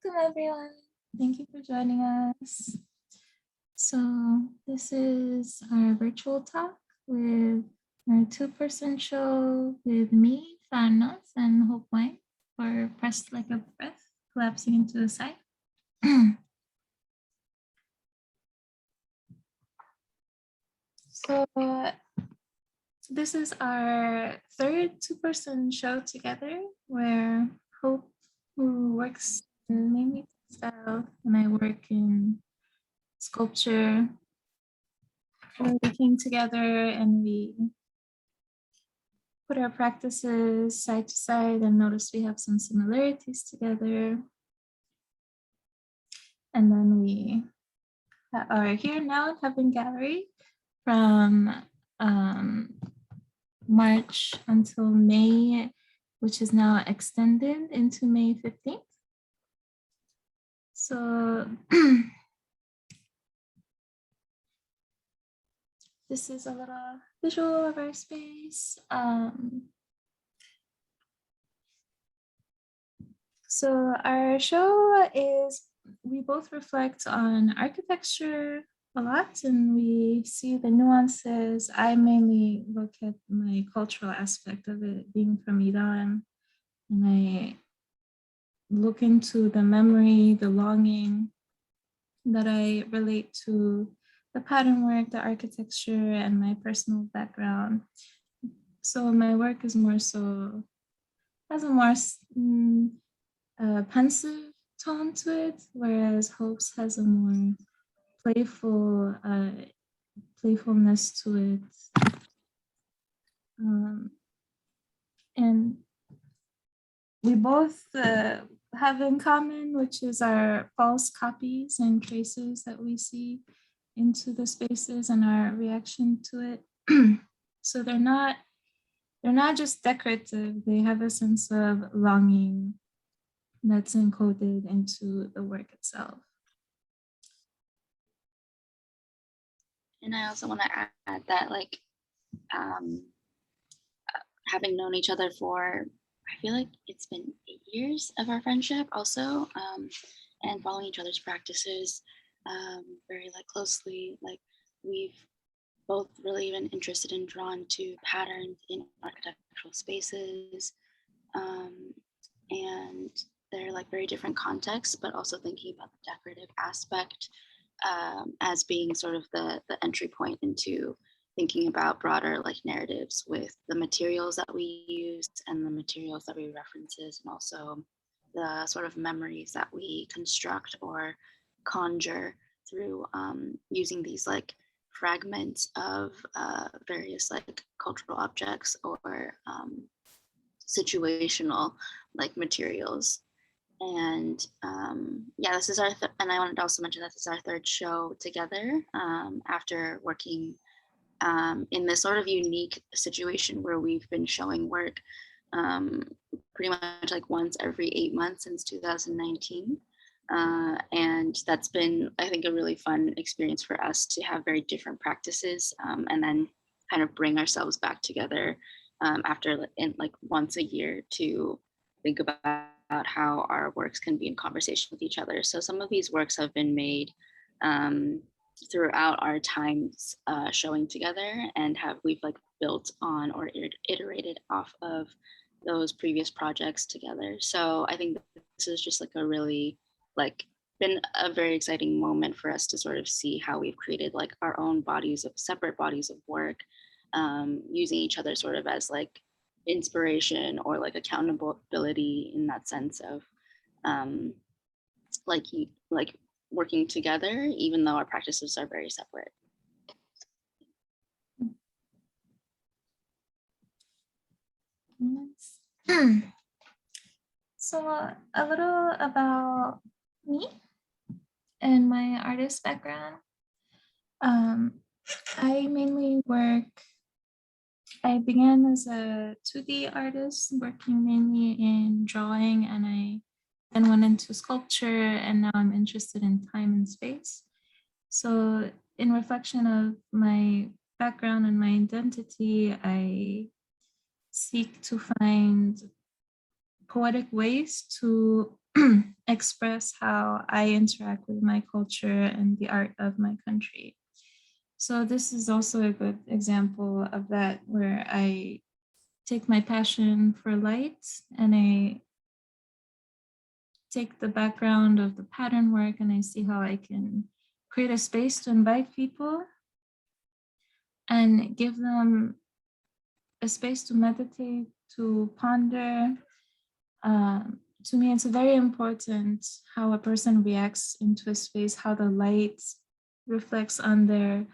Welcome everyone. Thank you for joining us. So this is our virtual talk with our two-person show with me, Farnaz, and Hope Wang for Pressed Like a Breath, collapsing into a sigh. So this is our third two-person show together where Hope, who works mainly textile, and I work in sculpture. We came together and we put our practices side to side and noticed we have some similarities together. And then we are here now at Heaven Gallery from March until May, which is now extended into May 15th. So this is a little visual of our space. So our show is, we both reflect on architecture a lot and we see the nuances. I mainly look at my cultural aspect of it, being from Iran, and I look into the memory, the longing that I relate to the pattern work, the architecture, and my personal background. So my work is more so, has a more pensive tone to it, whereas Hope's has a more playful playfulness to it. And we both have in common, which is our false copies and traces that we see into the spaces and our reaction to it. So they're not just decorative, they have a sense of longing that's encoded into the work itself. And I also want to add that, like, having known each other for, I feel like it's been 8 years of our friendship also, and following each other's practices very like closely, like we've both really been interested and drawn to patterns in architectural spaces, and they're like very different contexts, but also thinking about the decorative aspect as being sort of the entry point into thinking about broader like narratives with the materials that we use and the materials that we references, and also the sort of memories that we construct or conjure through using these like fragments of various like cultural objects or situational like materials. And yeah, this is our and I wanted to also mention that this is our third show together after working in this sort of unique situation where we've been showing work pretty much like once every 8 months since 2019. And that's been, I think, a really fun experience for us to have very different practices and then kind of bring ourselves back together after like once a year to think about how our works can be in conversation with each other. So some of these works have been made throughout our times showing together, and we've like built on or iterated off of those previous projects together. So I think this is just like a really like been a very exciting moment for us to sort of see how we've created like our own bodies of separate bodies of work, using each other sort of as like inspiration or like accountability in that sense of like working together, even though our practices are very separate. So a little about me and my artist background. I mainly work, I began as a 2D artist, working mainly in drawing, and I then went into sculpture, and now I'm interested in time and space. So in reflection of my background and my identity, I seek to find poetic ways to express how I interact with my culture and the art of my country. So this is also a good example of that, where I take my passion for light and I take the background of the pattern work and I see how I can create a space to invite people and give them a space to meditate, to ponder. To me, it's very important how a person reacts into a space, how the light reflects on their,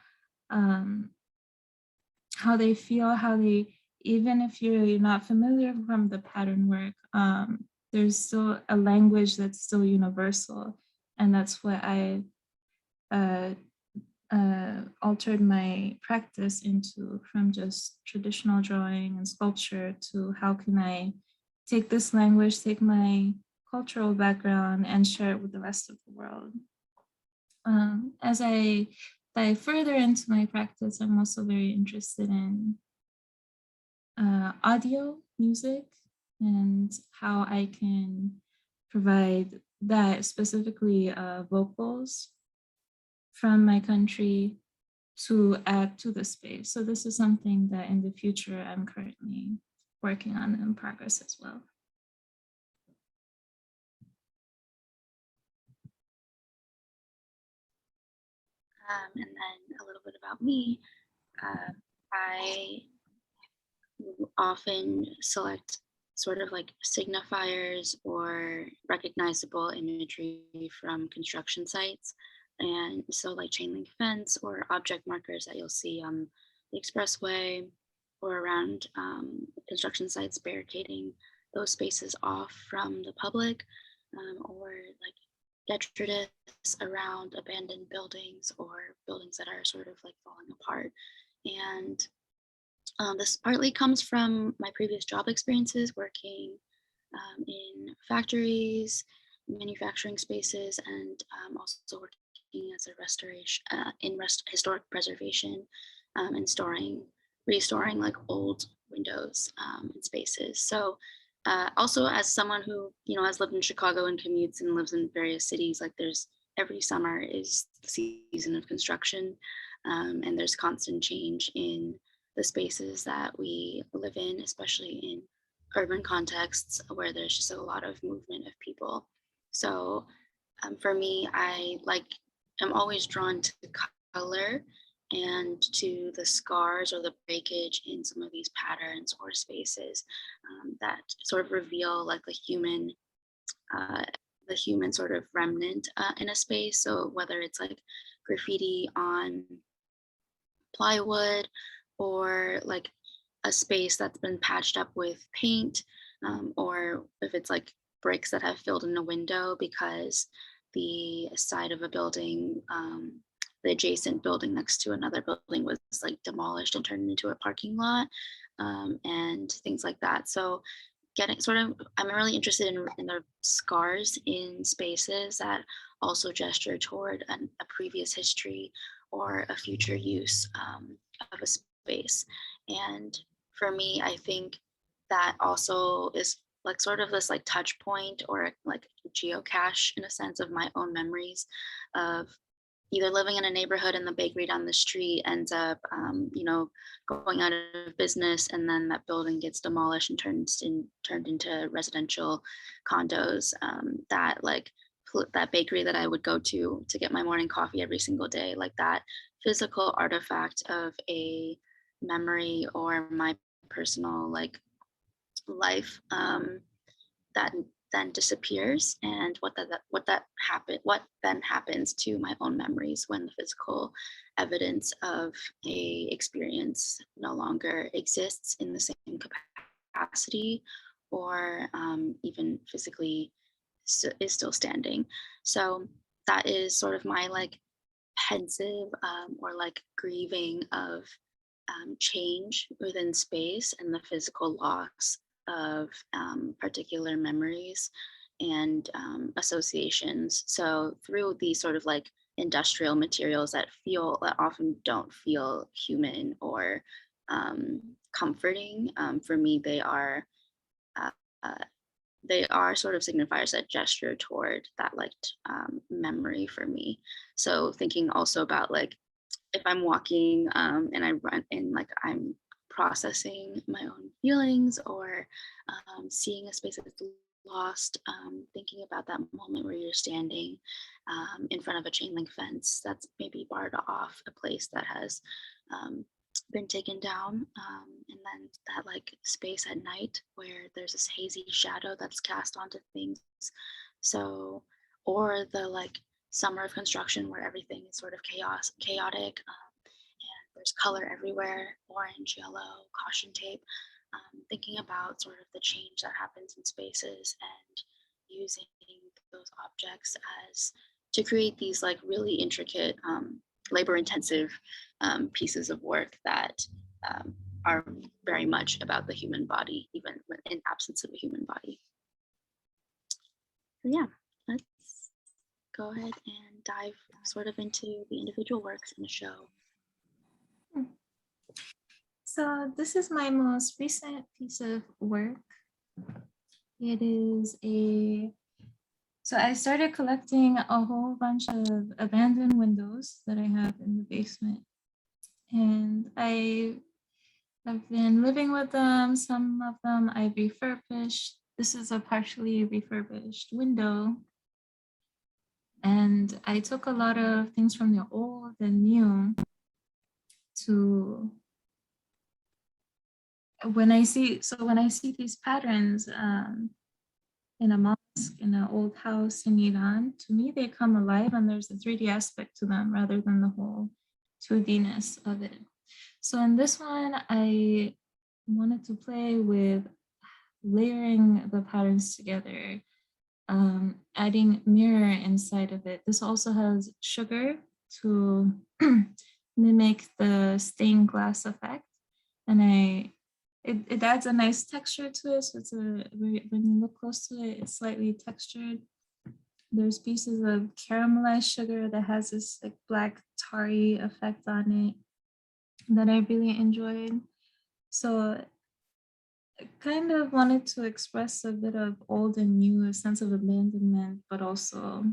how they feel, how they, even if you're not familiar from the pattern work, there's still a language that's still universal. And that's what I altered my practice into, from just traditional drawing and sculpture to how can I take this language, take my cultural background and share it with the rest of the world. As I dive further into my practice, I'm also very interested in audio, music, and how I can provide that, specifically vocals from my country, to add to the space. So this is something that in the future I'm currently working on in progress as well. And then a little bit about me. I often select sort of like signifiers or recognizable imagery from construction sites. And so like chain link fence or object markers that you'll see on the expressway or around construction sites barricading those spaces off from the public, or like detritus around abandoned buildings or buildings that are sort of like falling apart. And this partly comes from my previous job experiences working in factories, manufacturing spaces, and also working as a restoration historic preservation, and restoring like old windows and spaces. So also as someone who has lived in Chicago and commutes and lives in various cities, like there's every summer is the season of construction, and there's constant change in the spaces that we live in, especially in urban contexts where there's just a lot of movement of people. So for me, I'm always drawn to color and to the scars or the breakage in some of these patterns or spaces that sort of reveal like the human sort of remnant in a space. So whether it's like graffiti on plywood or like a space that's been patched up with paint, or if it's like bricks that have filled in a window because the side of a building, the adjacent building next to another building was like demolished and turned into a parking lot, and things like that. So I'm really interested in the scars in spaces that also gesture toward a previous history or a future use of a space. And for me, I think that also is like sort of this like touch point or like geocache in a sense of my own memories of either living in a neighborhood and the bakery down the street ends up, going out of business, and then that building gets demolished and turned into residential condos. That bakery that I would go to get my morning coffee every single day, like that physical artifact of a memory or my personal like life, that then disappears, and what then happens to my own memories when the physical evidence of a experience no longer exists in the same capacity, or even physically is still standing. So that is sort of my like pensive, or like grieving of change within space and the physical loss of particular memories and associations. So through these sort of like industrial materials that often don't feel human or comforting, for me they are uh, they are sort of signifiers that gesture toward that like memory for me. So thinking also about like if I'm walking and I run and like I'm processing my own feelings or seeing a space that's lost, thinking about that moment where you're standing in front of a chain link fence that's maybe barred off a place that has been taken down, and then that like space at night where there's this hazy shadow that's cast onto things. So, or the like summer of construction where everything is sort of chaotic, and there's color everywhere, orange, yellow, caution tape. Thinking about sort of the change that happens in spaces and using those objects as to create these like really intricate, labor intensive pieces of work that are very much about the human body, even in absence of a human body. So yeah, let's go ahead and dive sort of into the individual works in the show. So this is my most recent piece of work. It is so I started collecting a whole bunch of abandoned windows that I have in the basement. And I have been living with them. Some of them I've refurbished. This is a partially refurbished window. And I took a lot of things from the old and new to when I see these patterns in a mosque, in an old house in Iran, to me they come alive and there's a 3D aspect to them rather than the whole 2D-ness of it. So in this one, I wanted to play with layering the patterns together, adding mirror inside of it. This also has sugar to mimic the stained glass effect. And it adds a nice texture to it. So it's when you look close to it, it's slightly textured. There's pieces of caramelized sugar that has this like black tarry effect on it that I really enjoyed. So I kind of wanted to express a bit of old and new, a sense of abandonment, but also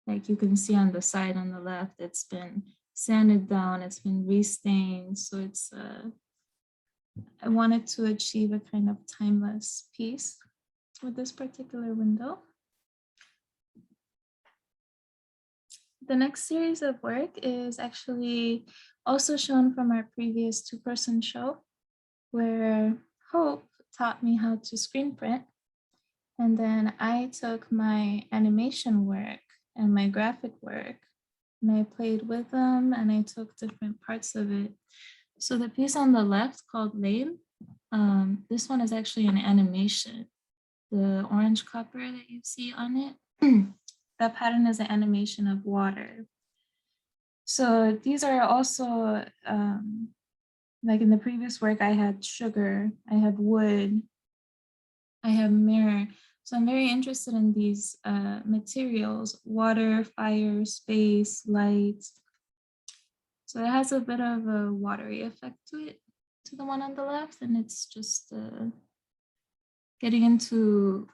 like you can see on the side on the left, it's been sanded down, it's been restained. So it's I wanted to achieve a kind of timeless piece with this particular window. The next series of work is actually also shown from our previous two-person show, where Hope taught me how to screen print. And then I took my animation work and my graphic work and I played with them and I took different parts of it. So the piece on the left called Lame, this one is actually an animation. The orange copper that you see on it, that pattern is an animation of water. So these are also, like in the previous work, I had sugar, I had wood, I have mirror. So I'm very interested in these materials, water, fire, space, light. So it has a bit of a watery effect to it, to the one on the left. And it's just getting into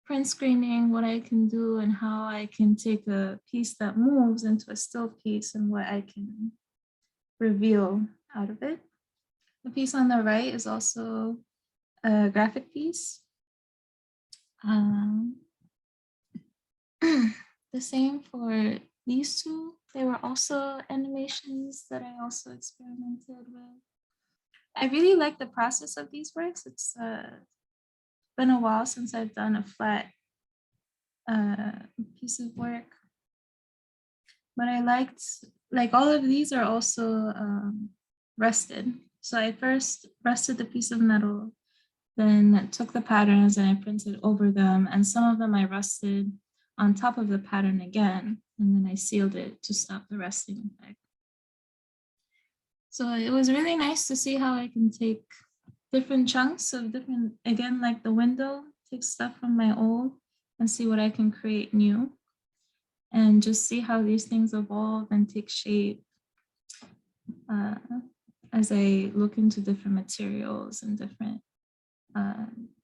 print screening, what I can do and how I can take a piece that moves into a still piece and what I can reveal out of it. The piece on the right is also a graphic piece. The same for these two. They were also animations that I also experimented with. I really like the process of these works. It's been a while since I've done a flat piece of work. But I liked, like all of these are also rested. So I first rested the piece of metal, then took the patterns and I printed over them. And some of them I rested on top of the pattern again, and then I sealed it to stop the resting effect. So it was really nice to see how I can take different chunks of different, again, like the window, take stuff from my old and see what I can create new. And just see how these things evolve and take shape as I look into different materials and different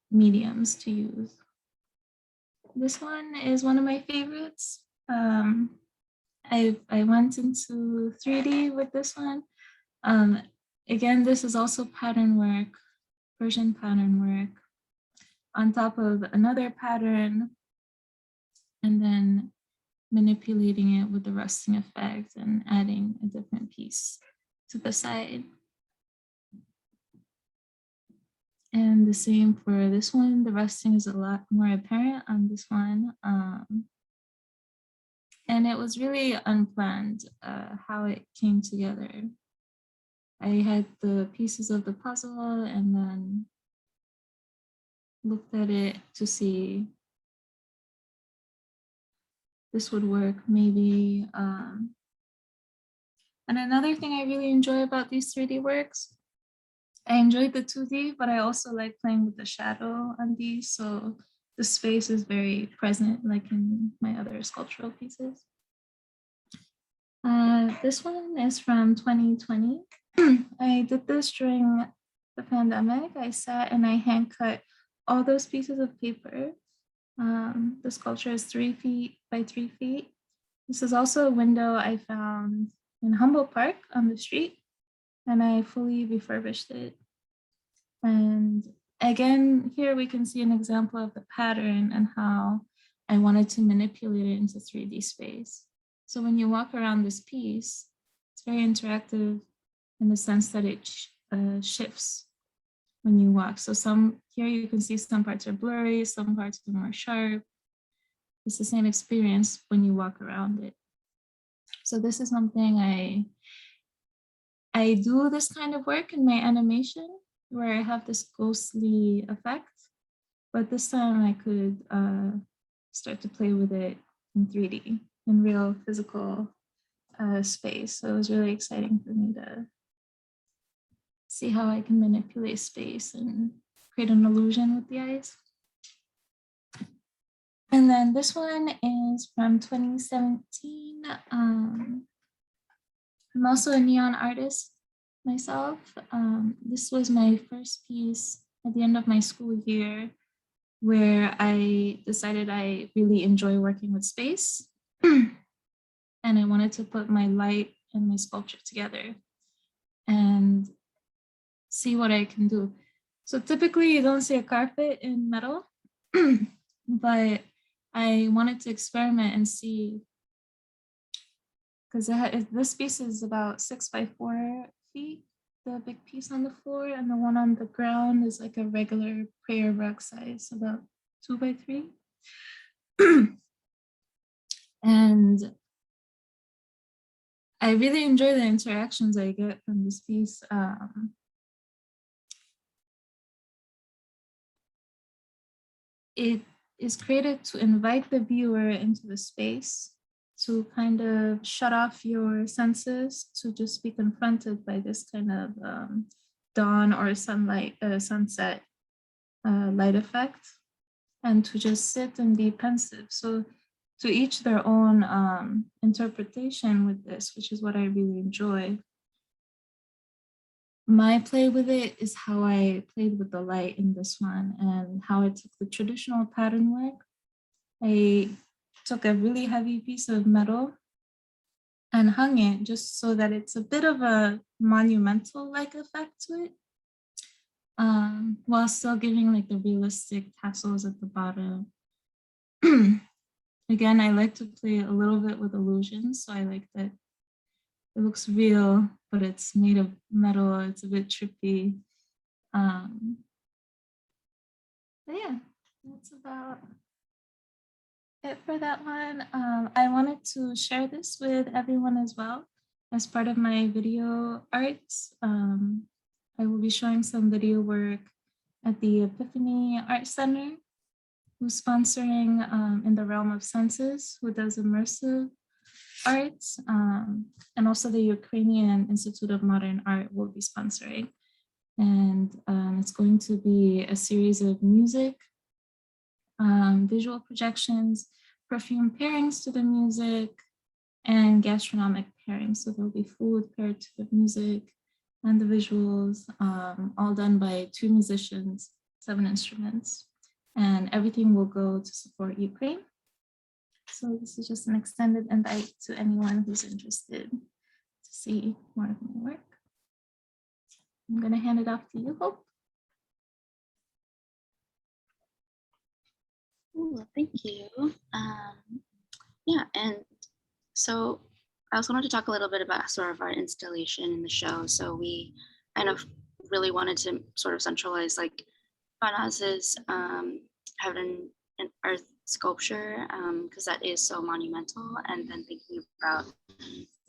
mediums to use. This one is one of my favorites. I went into 3D with this one. Again, this is also pattern work, Persian pattern work, on top of another pattern, and then manipulating it with the rusting effect and adding a different piece to the side. And the same for this one, the rusting is a lot more apparent on this one. And it was really unplanned how it came together. I had the pieces of the puzzle and then looked at it to see this would work maybe. And another thing I really enjoy about these 3D works, I enjoyed the 2D, but I also like playing with the shadow on these. So the space is very present, like in my other sculptural pieces. This one is from 2020. I did this during the pandemic. I sat and I hand cut all those pieces of paper. The sculpture is 3 feet by 3 feet. This is also a window I found in Humboldt Park on the street, and I fully refurbished it. And again, here we can see an example of the pattern and how I wanted to manipulate it into 3D space. So when you walk around this piece, it's very interactive in the sense that it shifts when you walk. So here you can see some parts are blurry, some parts are more sharp. It's the same experience when you walk around it. So this is something I do this kind of work in my animation where I have this ghostly effect, but this time I could start to play with it in 3D, in real physical space. So it was really exciting for me to see how I can manipulate space and create an illusion with the eyes. And then this one is from 2017. I'm also a neon artist myself. This was my first piece at the end of my school year where I decided I really enjoy working with space. And I wanted to put my light and my sculpture together and see what I can do. So typically you don't see a carpet in metal, but I wanted to experiment and see, because this piece is about 6 by 4 feet, the big piece on the floor, and the one on the ground is like a regular prayer rug size, about 2 by 3. And I really enjoy the interactions I get from this piece. It is created to invite the viewer into the space, to kind of shut off your senses, to just be confronted by this kind of dawn or sunlight, sunset light effect, and to just sit and be pensive. So to each their own interpretation with this, which is what I really enjoy. My play with it is how I played with the light in this one and how I took the traditional pattern work. I took a really heavy piece of metal and hung it just so that it's a bit of a monumental-like effect to it, while still giving like the realistic tassels at the bottom. Again, I like to play a little bit with illusions, so I like that it looks real, but it's made of metal. It's a bit trippy. But yeah, that's about it for that one. I wanted to share this with everyone as well as part of my video arts. I will be showing some video work at the Epiphany Art Center, who's sponsoring in the realm of senses, who does immersive arts, and also the Ukrainian Institute of Modern Art will be sponsoring. And it's going to be a series of music, visual projections, perfume pairings to the music, and gastronomic pairings. So there'll be food paired to the music and the visuals, all done by 2 musicians, 7 instruments. and everything will go to support Ukraine. So this is just an extended invite to anyone who's interested to see more of my work. I'm going to hand it off to you, Hope. Ooh, thank you. Yeah, and so I also wanted to talk a little bit about sort of our installation in the show. So we kind of really wanted to sort of centralize like Farnaz's heaven and earth sculpture, because that is so monumental, and then thinking about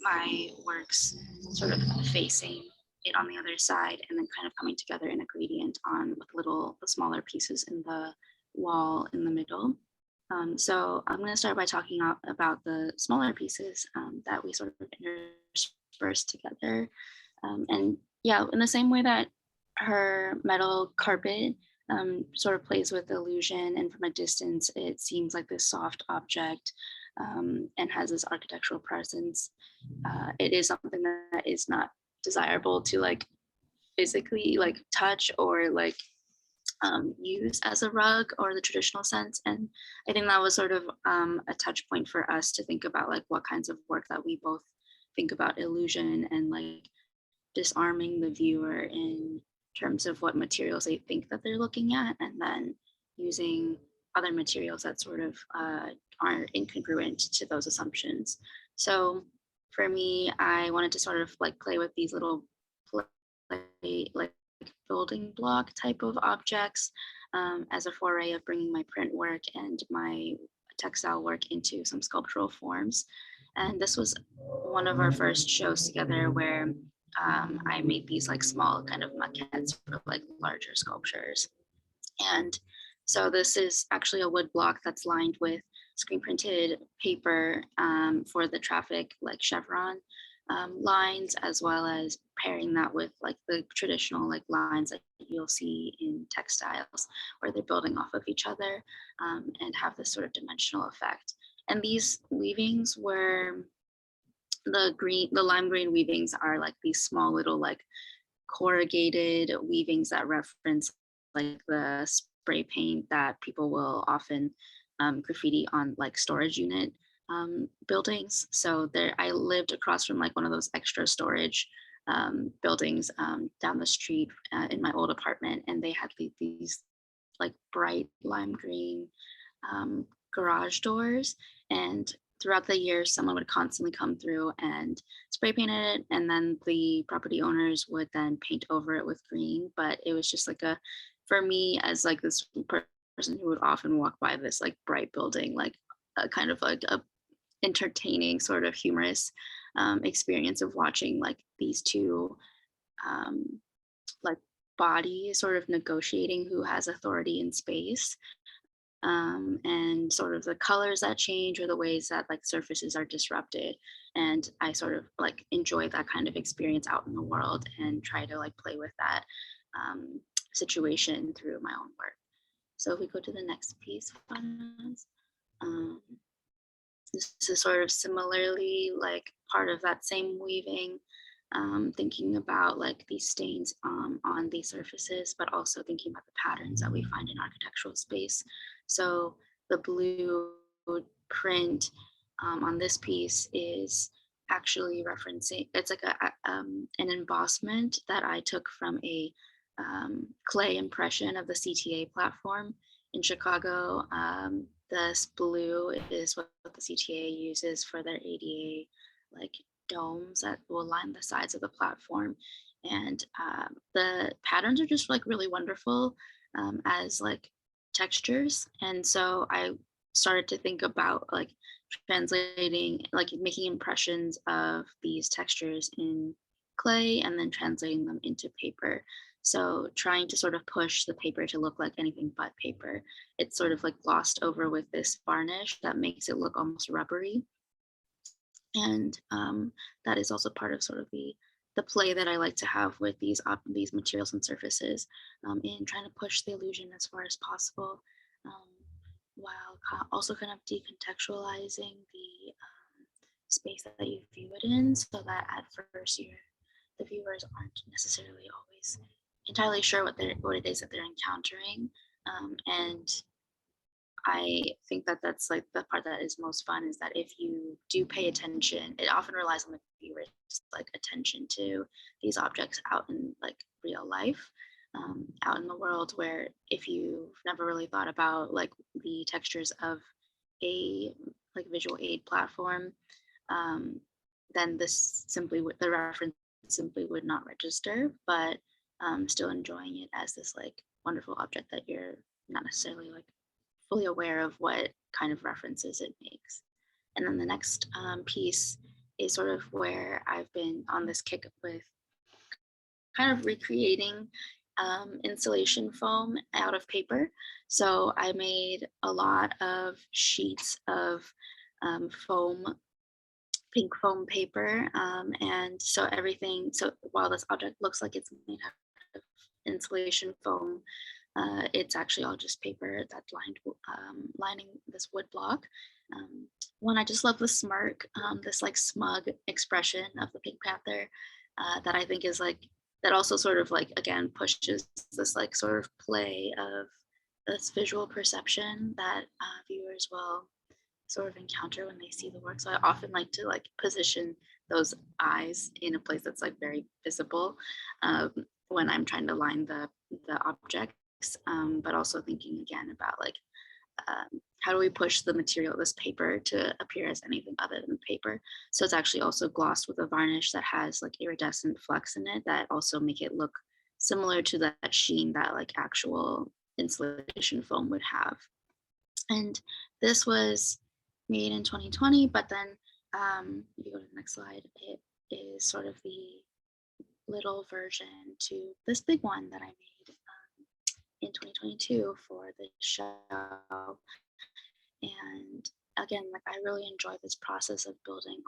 my works sort of facing it on the other side and then kind of coming together in a gradient on with the smaller pieces in the wall in the middle. So I'm going to start by talking about the smaller pieces that we sort of interspersed together. And yeah, in the same way that her metal carpet sort of plays with illusion, and from a distance, it seems like this soft object and has this architectural presence. It is something that is not desirable to like physically like touch or like use as a rug or the traditional sense. And I think that was sort of a touch point for us to think about like what kinds of work that we both think about illusion and like disarming the viewer in terms of what materials they think that they're looking at, and then using other materials that sort of are incongruent to those assumptions. So for me, I wanted to sort of like play with these little like building block type of objects as a foray of bringing my print work and my textile work into some sculptural forms. And this was one of our first shows together where I made these like small kind of maquettes for like larger sculptures. And so this is actually a wood block that's lined with screen printed paper for the traffic like chevron lines, as well as pairing that with like the traditional like lines that you'll see in textiles where they're building off of each other and have this sort of dimensional effect. And these weavings were the lime green weavings are like these small little like corrugated weavings that reference like the spray paint that people will often graffiti on like storage unit buildings. So there, I lived across from like one of those extra storage buildings down the street in my old apartment, and they had these like bright lime green garage doors. And throughout the year, someone would constantly come through and spray paint it, and then the property owners would then paint over it with green. But it was just like for me as like this person who would often walk by this like bright building, like a kind of like a entertaining sort of humorous experience of watching like these two like bodies sort of negotiating who has authority in space, and sort of the colors that change or the ways that like surfaces are disrupted. And I sort of like enjoy that kind of experience out in the world and try to like play with that situation through my own work. So if we go to the next piece, this is sort of similarly like part of that same weaving, thinking about like these stains on these surfaces, but also thinking about the patterns that we find in architectural space. So the blue print on this piece is actually referencing, it's like an embossment that I took from a clay impression of the CTA platform in Chicago. This blue is what the CTA uses for their ADA like domes that will line the sides of the platform. And the patterns are just like really wonderful as like textures. And so I started to think about like translating, like making impressions of these textures in clay and then translating them into paper. So trying to sort of push the paper to look like anything but paper. It's sort of like glossed over with this varnish that makes it look almost rubbery. And that is also part of sort of the play that I like to have with these materials and surfaces in trying to push the illusion as far as possible, while also kind of decontextualizing the space that you view it in, so that at first the viewers aren't necessarily always entirely sure what it is that they're encountering. And I think that that's like the part that is most fun, is that if you do pay attention, it often relies on the viewer's like attention to these objects out in like real life, out in the world, where if you've never really thought about like the textures of a like visual aid platform, um, then this simply would, the reference simply would not register, but still enjoying it as this like wonderful object that you're not necessarily like fully aware of what kind of references it makes. And then the next piece is sort of where I've been on this kick with kind of recreating insulation foam out of paper. So I made a lot of sheets of foam, pink foam paper. And so everything, so while this object looks like it's made out of insulation foam, it's actually all just paper that's lining this wood block. One, I just love the smirk, this like smug expression of the Pink Panther, that I think is like, that also sort of like, again, pushes this like sort of play of this visual perception that viewers will sort of encounter when they see the work. So I often like to like position those eyes in a place that's like very visible, um, when I'm trying to line the objects, but also thinking again about like, how do we push the material, this paper, to appear as anything other than paper. So it's actually also glossed with a varnish that has like iridescent flecks in it that also make it look similar to that sheen that like actual insulation foam would have. And this was made in 2020, but then if you go to the next slide, it is sort of the little version to this big one that I made in 2022 for the show. And again, like I really enjoy this process of building on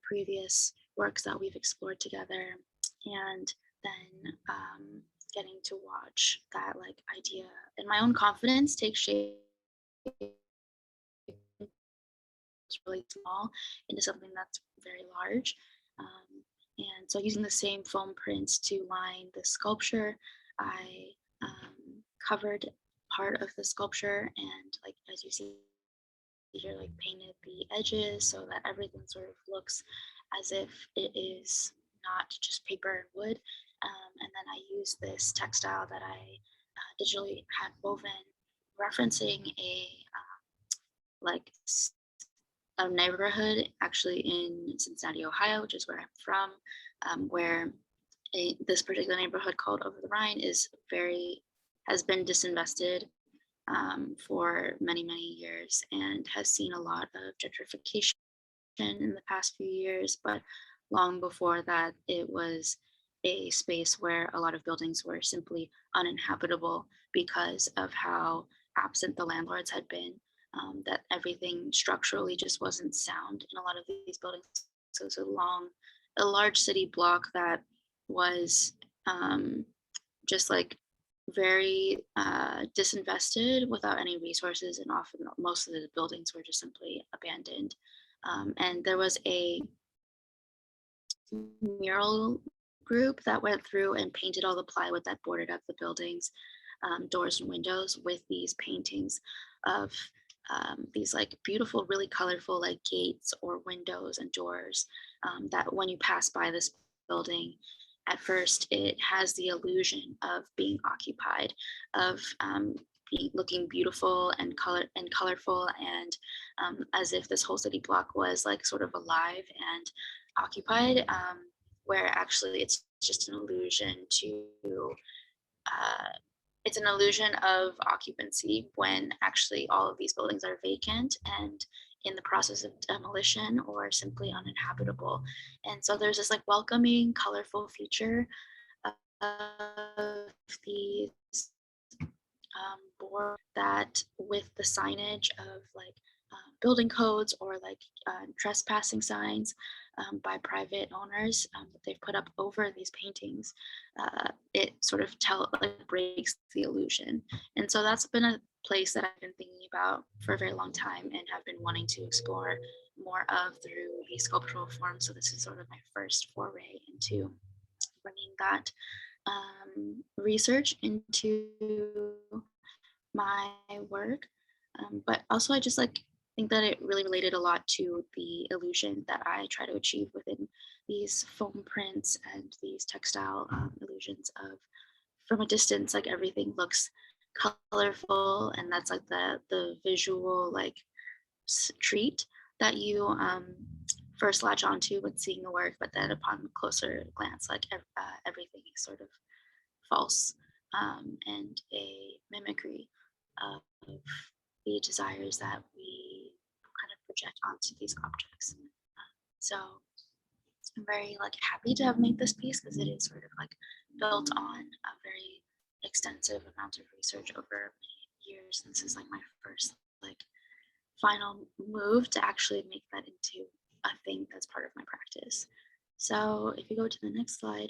previous works that we've explored together, and then getting to watch that like idea and my own confidence take shape. It's really small into something that's very large. Um, and so using the same foam prints to line the sculpture, I covered part of the sculpture, and like as you see here, like painted the edges so that everything sort of looks as if it is not just paper and wood. And then I used this textile that I digitally had woven, referencing like a neighborhood actually in Cincinnati, Ohio, which is where I'm from, where this particular neighborhood called Over the Rhine has been disinvested for many, many years, and has seen a lot of gentrification in the past few years. But long before that, it was a space where a lot of buildings were simply uninhabitable because of how absent the landlords had been, that everything structurally just wasn't sound in a lot of these buildings. So it's a large city block that was just like very disinvested without any resources, and often most of the buildings were just simply abandoned. And there was a mural group that went through and painted all the plywood that bordered up the buildings, doors and windows, with these paintings of these like beautiful, really colorful like gates or windows and doors, that when you pass by this building, at first it has the illusion of being occupied, of looking beautiful and colorful, and as if this whole city block was like sort of alive and occupied, where actually it's just an illusion to it's an illusion of occupancy, when actually all of these buildings are vacant and in the process of demolition or simply uninhabitable. And so there's this like welcoming, colorful feature of these board that, with the signage of like building codes or like trespassing signs by private owners, that they've put up over these paintings, it sort of breaks the illusion. And so that's been a place that I've been thinking about for a very long time and have been wanting to explore more of through a sculptural form. So this is sort of my first foray into bringing that research into my work. But also I just like think that it really related a lot to the illusion that I try to achieve within these foam prints and these textile illusions of from a distance, like everything looks colorful, and that's like the visual like treat that you first latch onto when seeing the work, but then upon closer glance, like everything is sort of false and a mimicry of the desires that we kind of project onto these objects. So I'm very like happy to have made this piece because it is sort of like built on a very extensive amount of research over many years. And this is like my first like final move to actually make that into a thing that's part of my practice. So if you go to the next slide,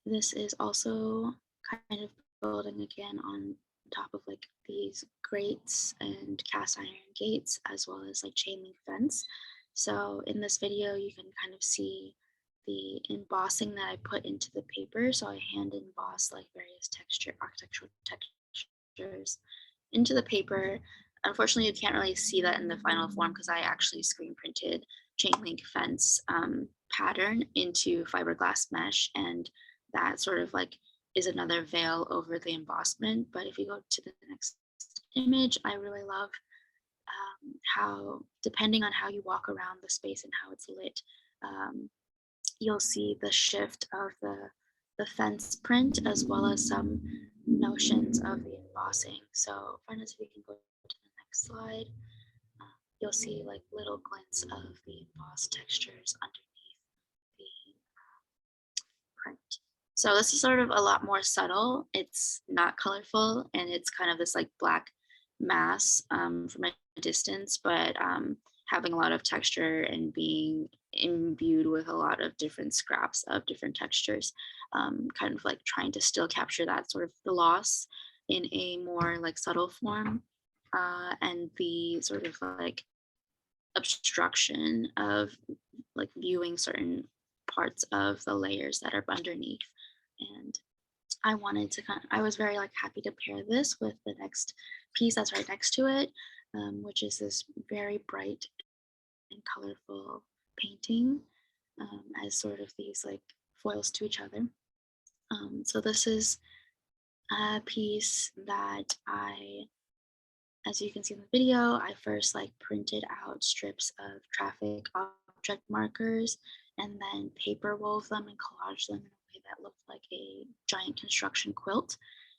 this is also kind of building again on top of like these grates and cast iron gates, as well as like chain link fence. So in this video, you can kind of see the embossing that I put into the paper. So I hand emboss like various architectural textures into the paper. Unfortunately, you can't really see that in the final form because I actually screen printed chain link fence pattern into fiberglass mesh, and that sort of like is another veil over the embossment. But if you go to the next image, I really love how, depending on how you walk around the space and how it's lit, you'll see the shift of the fence print as well as some notions of the embossing. So Farnaz, if you can go to the next slide, you'll see like little glints of the embossed textures underneath the print. So this is sort of a lot more subtle. It's not colorful, and it's kind of this like black mass from a distance, but having a lot of texture and being imbued with a lot of different scraps of different textures, kind of like trying to still capture that sort of the loss in a more like subtle form, and the sort of like obstruction of like viewing certain parts of the layers that are underneath. And I wanted to I was very like happy to pair this with the next piece that's right next to it, which is this very bright and colorful painting, as sort of these like foils to each other. So this is a piece that as you can see in the video, I first like printed out strips of traffic object markers and then paper wove them and collaged them in a way that looked like a giant construction quilt.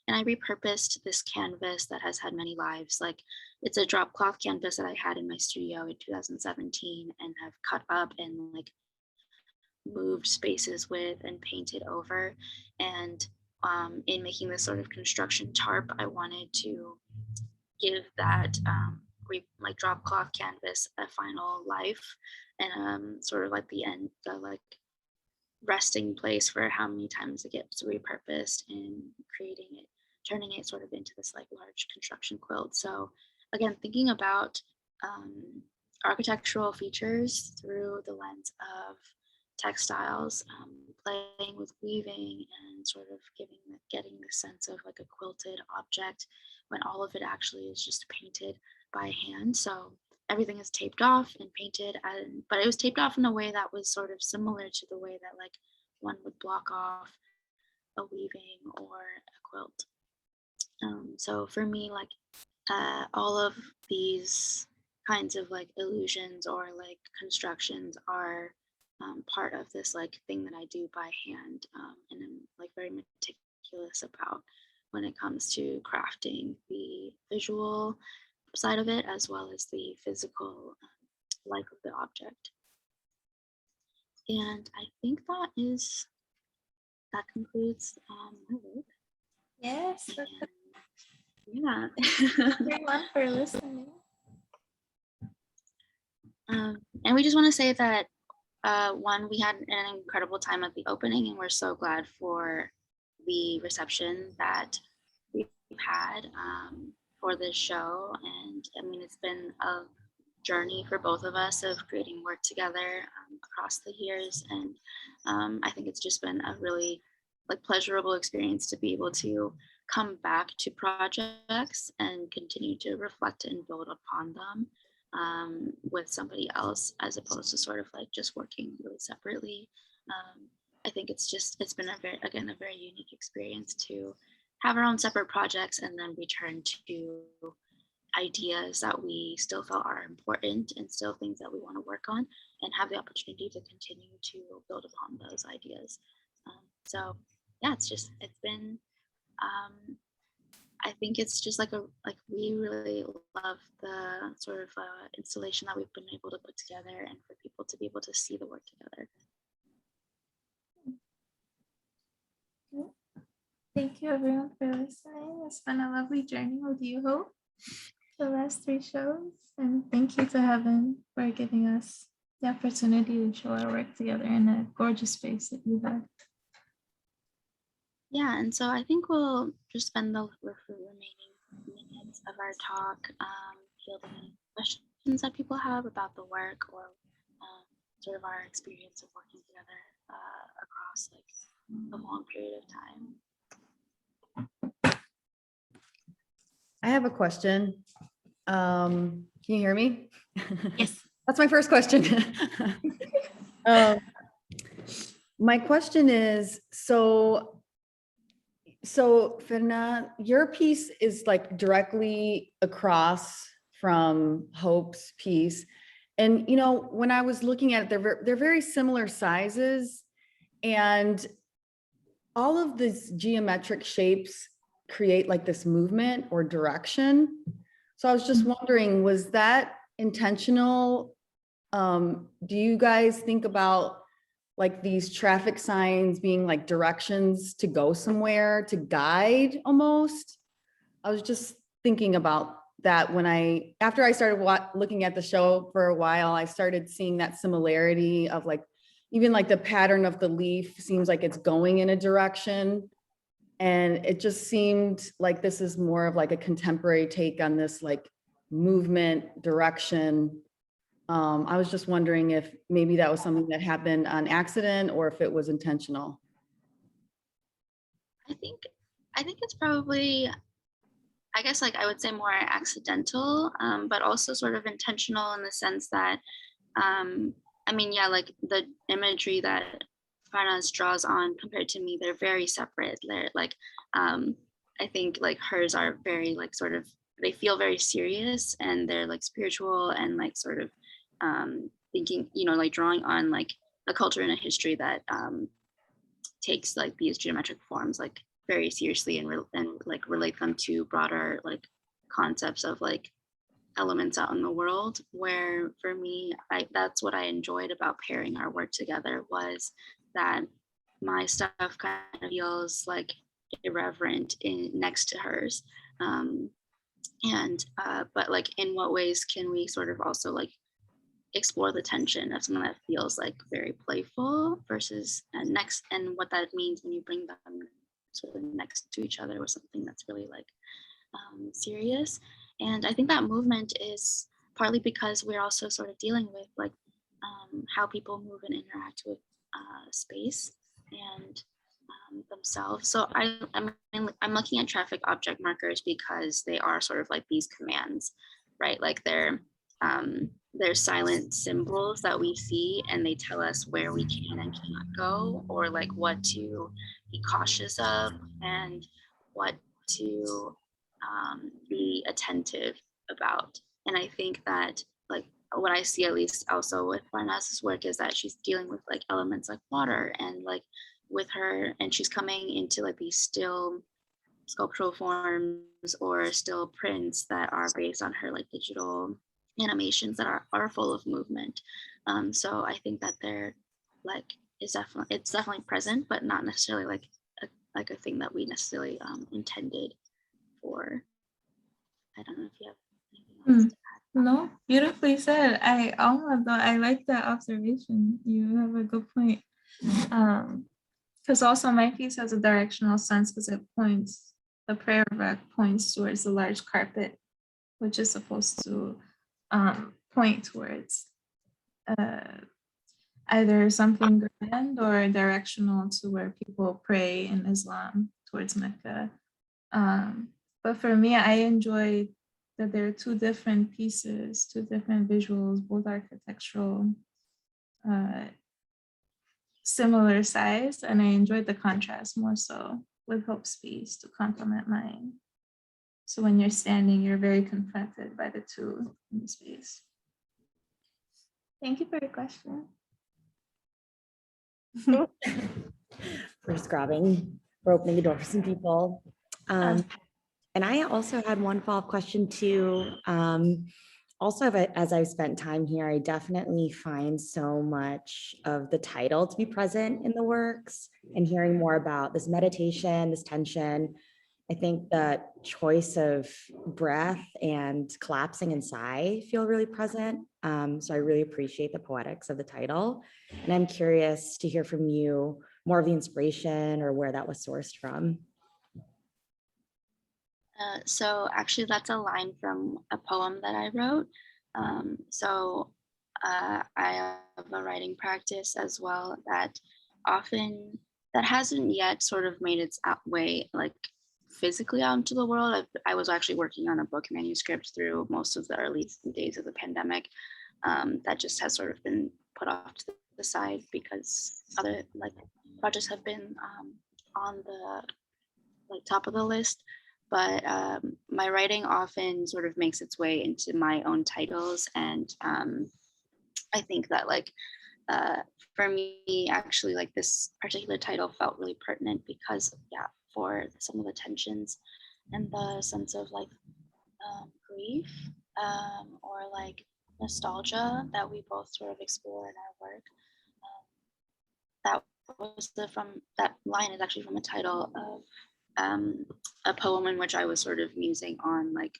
And I repurposed this canvas that has had many lives. Like it's a drop cloth canvas that I had in my studio in 2017 and have cut up and like moved spaces with and painted over. And in making this sort of construction tarp, I wanted to give that like drop cloth canvas a final life, and sort of like the end, the like resting place for how many times it gets repurposed and creating it, turning it sort of into this like large construction quilt. So again, thinking about architectural features through the lens of textiles, playing with weaving and sort of getting the sense of like a quilted object when all of it actually is just painted by hand. So everything is taped off and painted, but it was taped off in a way that was sort of similar to the way that like one would block off a weaving or a quilt. So for me, like all of these kinds of like illusions or like constructions are part of this like thing that I do by hand, and I'm like very meticulous about when it comes to crafting the visual side of it as well as the physical life of the object. And I think that concludes my work. Yes. Yeah. Everyone for listening. And we just want to say that one, we had an incredible time at the opening, and we're so glad for the reception that we've had for this show. And I mean, it's been a journey for both of us of creating work together across the years. And I think it's just been a really like pleasurable experience to be able to come back to projects and continue to reflect and build upon them with somebody else, as opposed to sort of like just working really separately. I think it's been a very unique experience to have our own separate projects and then return to ideas that we still felt are important and still things that we want to work on, and have the opportunity to continue to build upon those ideas. So yeah, it's been I think it's just like we really love the sort of installation that we've been able to put together, and for people to be able to see the work together. Thank you everyone for listening. It's been a lovely journey with you, Hope, the last 3 shows. And thank you to Heaven for giving us the opportunity to show our work together in a gorgeous space that you have. Yeah, and so I think we'll just spend the remaining minutes of our talk fielding any questions that people have about the work, or sort of our experience of working together across like a long period of time. I have a question. Can you hear me? Yes. That's my first question. My question is, so Farnaz, your piece is like directly across from Hope's piece. And, you know, when I was looking at it, they're very similar sizes, and all of these geometric shapes create like this movement or direction. So I was just wondering, was that intentional? Do you guys think about like these traffic signs being like directions to go somewhere, to guide almost? I was just thinking about that when after I started looking at the show for a while, I started seeing that similarity of like, even like the pattern of the leaf seems like it's going in a direction. And it just seemed like this is more of like a contemporary take on this like movement direction. I was just wondering if maybe that was something that happened on accident or if it was intentional. I think it's probably, I guess, like I would say more accidental, but also sort of intentional in the sense that, I mean, yeah, like the imagery that Farnaz draws on compared to me, they're very separate. They're like, I think like hers are very like sort of, they feel very serious, and they're like spiritual and like sort of thinking, you know, like drawing on like a culture and a history that takes like these geometric forms like very seriously, and like relate them to broader like concepts of like elements out in the world. Where for me, that's what I enjoyed about pairing our work together, was that my stuff kind of feels like irreverent next to hers, but like in what ways can we sort of also like explore the tension of something that feels like very playful versus and what that means when you bring them sort of next to each other with something that's really like serious. And I think that movement is partly because we're also sort of dealing with like how people move and interact with space and themselves. So I'm looking at traffic object markers because they are sort of like these commands, right? Like they're silent symbols that we see, and they tell us where we can and cannot go, or like what to be cautious of and what to be attentive about. And I think that like what I see, at least also with Farnaz's work, is that she's dealing with like elements like water, and like with her, and she's coming into like these still sculptural forms or still prints that are based on her like digital animations that are full of movement. So I think that they're like it's definitely present, but not necessarily like a thing that we necessarily intended for. I don't know if you have anything else to add. No, beautifully said. I like that observation. You have a good point. Because also my piece has a directional sense, because the prayer book points towards the large carpet, which is supposed to point towards. either something grand or directional to where people pray in Islam towards Mecca. But for me, I enjoyed that there are two different pieces, two different visuals, both architectural, similar size, and I enjoyed the contrast more so with Hope's piece to complement mine. So when you're standing, you're very confronted by the two in the space. Thank you for your question. For scrubbing, for opening the door for some people. And I also had one follow-up question too. Also, as I've spent time here, I definitely find so much of the title to be present in the works, and hearing more about this meditation, this tension. I think the choice of breath and collapsing and sigh feel really present. So I really appreciate the poetics of the title. And I'm curious to hear from you more of the inspiration or where that was sourced from. So actually that's a line from a poem that I wrote. I have a writing practice as well that hasn't yet sort of made its way like physically out into the world. I was actually working on a book manuscript through most of the early days of the pandemic that just has sort of been put off to the side because other like projects have been on the like top of the list. But my writing often sort of makes its way into my own titles. And I think that like, for me, actually, like this particular title felt really pertinent because, yeah, for some of the tensions and the sense of like grief or like nostalgia that we both sort of explore in our work. That line is actually from a title of a poem in which I was sort of musing on like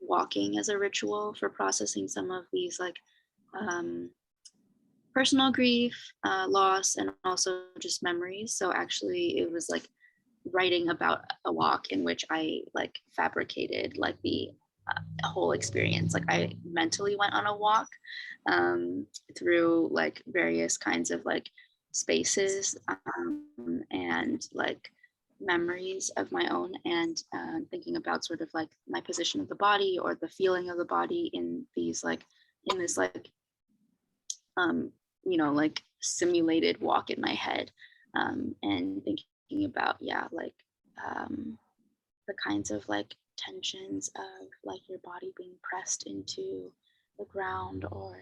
walking as a ritual for processing some of these like personal grief, loss, and also just memories. So actually it was like writing about a walk in which I like fabricated like the whole experience. Like I mentally went on a walk through like various kinds of like spaces and like memories of my own, and thinking about sort of like my position of the body or the feeling of the body in these like in this like you know like simulated walk in my head, and thinking about like the kinds of like tensions of like your body being pressed into the ground or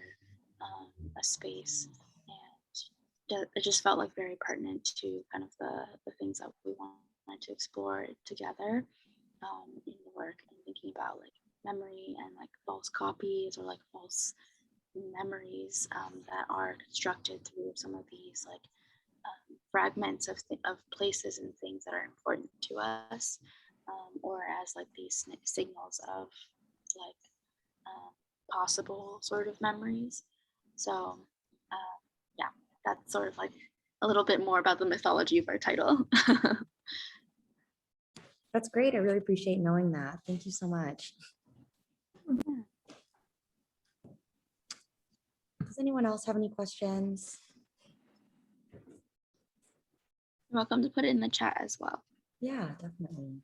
a space, and it just felt like very pertinent to kind of the things that we wanted to explore together in the work, and thinking about like memory and like false copies or like false memories that are constructed through some of these like fragments of places and things that are important to us, or as like these signals of like possible sort of memories. So yeah, that's sort of like a little bit more about the mythology of our title. That's great. I really appreciate knowing that. Thank you so much. Yeah. Does anyone else have any questions? You're welcome to put it in the chat as well. Yeah, definitely.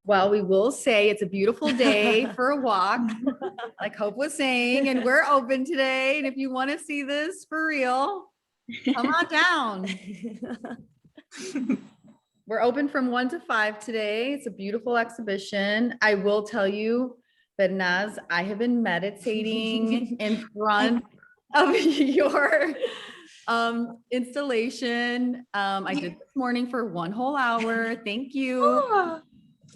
Well, we will say it's a beautiful day for a walk, like Hope was saying, and we're open today. And if you want to see this for real, come on down. We're open from 1 to 5 today. It's a beautiful exhibition. I will tell you, Farnaz, I have been meditating in front of your installation. I did this morning for 1 whole hour. Thank you. Oh,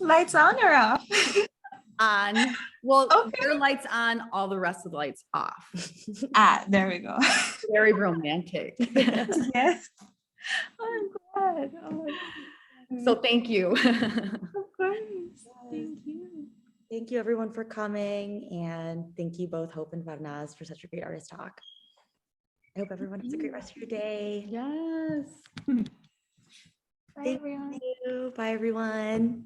lights on or off? On. Well, Okay. your lights on, all the rest of the lights off. There we go. Very romantic. Yes. Oh, I'm glad. Oh, So thank you. of course. Thank you. Thank you everyone for coming, and thank you both Hope and Farnaz for such a great artist talk. I hope everyone has a great rest of your day. Yes. Bye, Thank everyone. you. Bye everyone.